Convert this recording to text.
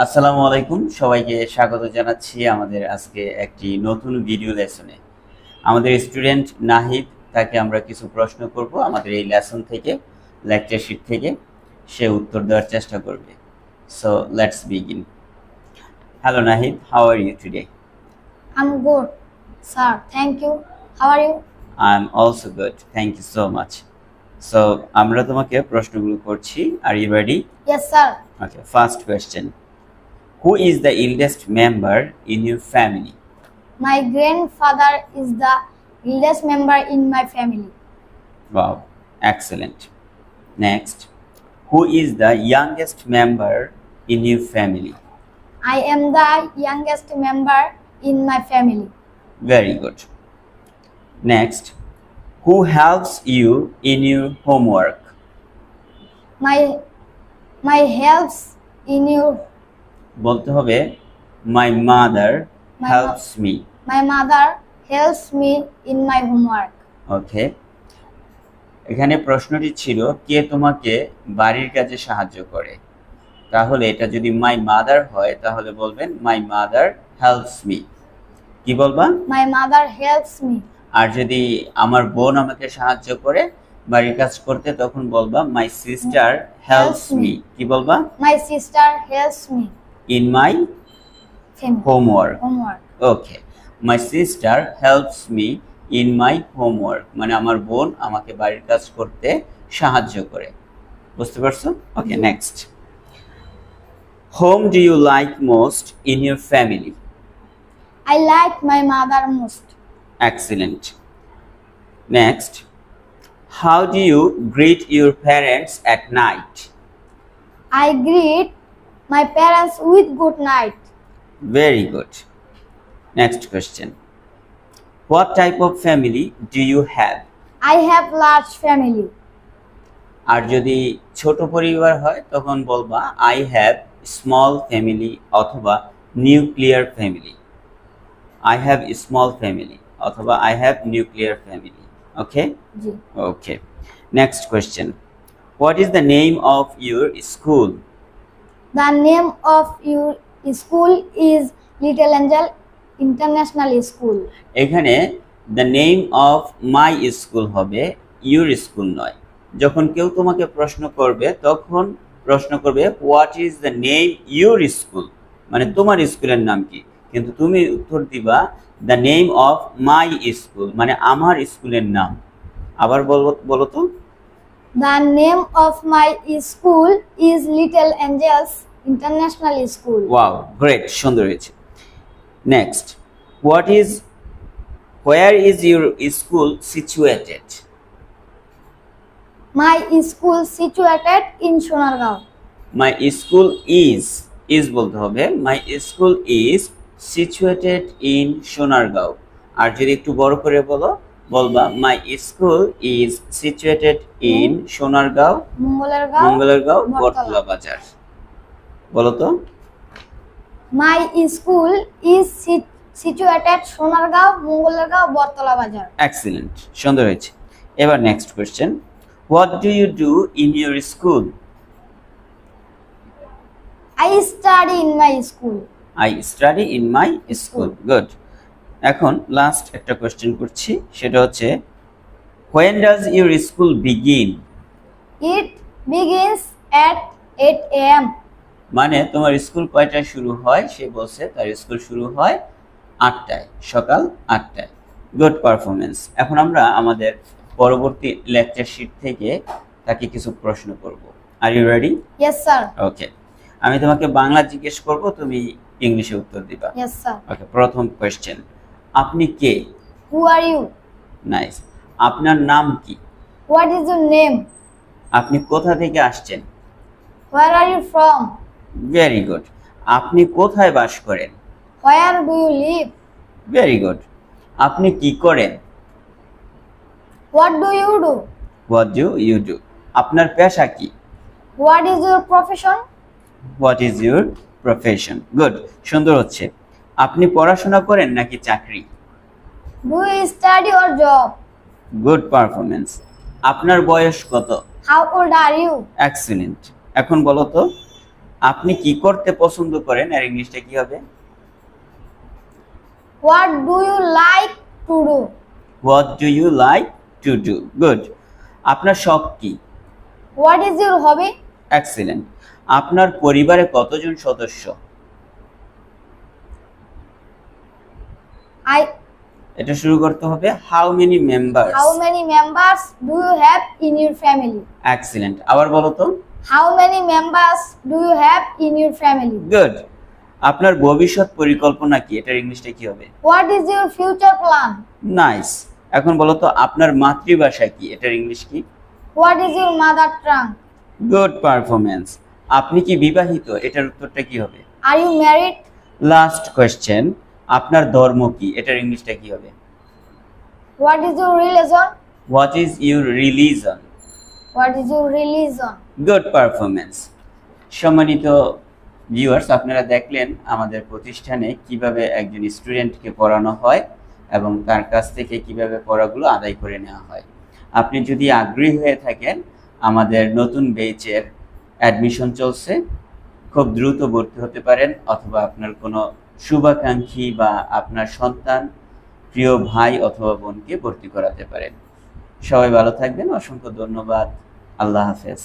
আসসালামু আলাইকুম, সবাইকে স্বাগত জানাচ্ছি আমাদের আজকে একটি নতুন ভিডিও লেসনে। আমাদের স্টুডেন্ট নাহিদ, তাকে আমরা কিছু প্রশ্ন করব আমাদের এই লেসন থেকে, লেকচার শিট থেকে। সে উত্তর দেওয়ার চেষ্টা করবে। So let's begin. Hello Nahid, how are you today? I'm good, sir. Thank you. How are you? I am also good, thank you so much. So আমরা তোমাকে প্রশ্নগুলো করছি। Are you ready? Yes, sir. Okay, first question. Who is the eldest member in your family? My grandfather is the eldest member in my family. Wow, excellent. Next, who is the youngest member in your family? I am the youngest member in my family. Very good. Next, who helps you in your homework? My helps in you. বলতে হবে my mother My helps me. My mother helps me in my homework. Okay. এখানে প্রশ্নটি ছিল কে তোমাকে বাড়ির কাজে সাহায্য করে। তাহলে এটা যদি মাই মাদার হয় তাহলে বলবেন মাই মাদার হেল্পস মি। কি বলবা? My mother helps me. আর যদি আমার বোন আমাকে সাহায্য করে বাড়ির কাজ করতে তখন বলবা মাই সিস্টার হেল্পস মি। কি বলবা? My sister helps me. In my homework. Homework. Okay, my sister helps me in my homework, মানে আমার বোন আমাকে বাড়ির কাজ করতে সাহায্য করে। বুঝতে পারছো? Okay, next. Whom do you like most in your family? I like my mother most. Excellent. Next, how do you greet your parents at night? I greet my parents with good night. Very good. Next question. What type of family do you have? I have large family. আর যদি ছোট পরিবার হয় তখন বলবা I have small family অথবা nuclear family. I have a small family অথবা I have nuclear family. Okay? Ji. Okay. Next question. What is the name of your school? The name of your school is Little Angel International School. এখানে the name of my school হবে your school নয়। যখন কেউ তোমাকে প্রশ্ন করবে তখন প্রশ্ন করবে what is the name your school, মানে তোমার স্কুলের নাম কি, কিন্তু তুমি উত্তর দিবা the name of my school, মানে আমার স্কুলের নাম। আবার বলো তো। The name of my school is Little Angels International School. Wow, great, সুন্দর হয়েছে। Next, where is your school situated? My school situated in Sonargaon. My school is বলতে হবে my school is situated in Sonargaon। আর যদি একটু বড় করে বলবা my school is situated in Sonargaon, মঙ্গলেরগাঁও, বটতলা বাজার। বলো তো। My school is situated Sonargaon, Mongolergaon, Bortola Bazar. Excellent, সুন্দর হয়েছে। এবার next question. What do you do in your school? I study in my school. I study in my school. Good. এখন last একটা question করছি, সেটা হচ্ছে when does your school begin? It begins at 8 a.m. মানে তোমার school কয়টায় শুরু হয়? সে বলছে তার স্কুল শুরু হয় 8টায়, সকাল 8টায়। Good performance. এখন আমরা আমাদের পরবর্তী লেকচার শিট থেকে তাকে কিছু প্রশ্ন করব। Are you ready? Yes, sir. Okay, আমি তোমাকে বাংলা জিজ্ঞেস করব, তুমি ইংলিশে উত্তর দিবা। Yes, sir. ওকে, প্রথম কোশ্চেন। আপনি কে? Who are you? নাইস। আপনার নাম কি? What is your name? আপনি কোথা থেকে আসছেন? Where are you from? Very good. আপনি কোথায় বাস করেন? Where do you live? Very good. আপনি কি করেন? What do you do? What do you do? আপনার পেশা কি? What is your profession? What is your profession? Good, সুন্দর হচ্ছে। আপনি পড়াশোনা করেন নাকি চাকরি? Do you study or job? Good performance. আপনার বয়স কত? How old are you? Excellent. এখন বলো তো, আপনি কি করতে পছন্দ করেন এর ইংলিশটা কি হবে? What do you like to do? What do you like to do? Good. আপনার শখ কি? What is your hobby? Excellent. আপনার পরিবারে কতজন সদস্য? এটা শুরু করতে হবে how many members. How many members do you have in your family? Excellent. আবার বলো তো। How many members do you have in your family? Good. আপনার ভবিষ্যৎ পরিকল্পনা কি? এটার ইংলিশটা কি হবে? What is your future plan? Nice. এখন বলো তো আপনার মাতৃভাষা কি? এটার ইংলিশ কি? What is your mother tongue? Good performance. আপনি কি বিবাহিত? এটার উত্তরটা কি হবে? Are you married? Last question, আপনার ধর্ম কি? এটার ইংলিশটা কি হবে? What is your religion? What is your religion? What is your religion? Good performance. সম্মানিত ভিউয়ার্স, আপনারা দেখলেন আমাদের প্রতিষ্ঠানে কিভাবে একজন স্টুডেন্টকে পড়ানো হয় এবং তার কাছ থেকে কিভাবে পড়াগুলো আদায় করে নেওয়া হয়। আপনি যদি আগ্রহী হয়ে থাকেন, আমাদের নতুন ব্যাচের অ্যাডমিশন চলছে, খুব দ্রুত ভর্তি হতে পারেন, অথবা আপনার কোনো শুভাকাঙ্ক্ষী বা আপনার সন্তান, প্রিয় ভাই অথবা বোনকে ভর্তি করাতে পারেন। সবাই ভালো থাকবেন, অসংখ্য ধন্যবাদ। আল্লাহ হাফেজ।